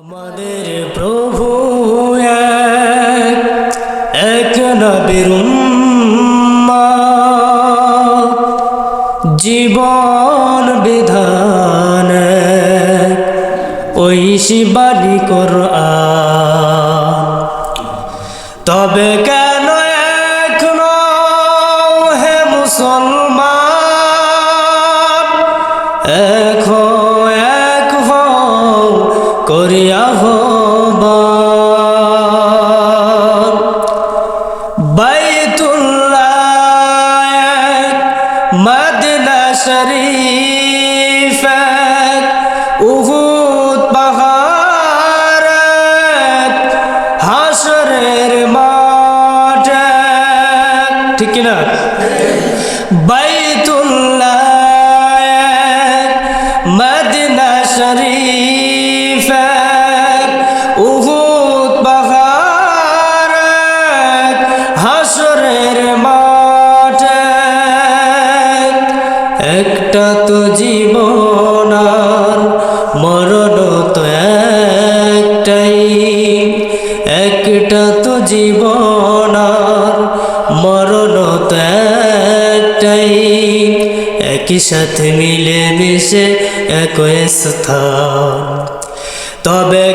আমাদের প্রভু এক নবীর উম্মত, জীবন বিধান ওই শিবানী কোরআন। তবে কেন এখনো হে মুসলমান এক করিয়া হবান। বাইতুল্লাহ মদিনা শরীফ উহুদ পাহাড় হাসরের মাঠ, ঠিক কিনা? বাইতুল্লাহ মদিনা শরীফ উহুদ পাহাড় হাসরের মাঠ, একটা তো জীবন আর মরণ তো একটাই, একটা তো জীবন আর মরণ তো একটাই, একই সাথে মিলে মিশে একই স্থান। তবে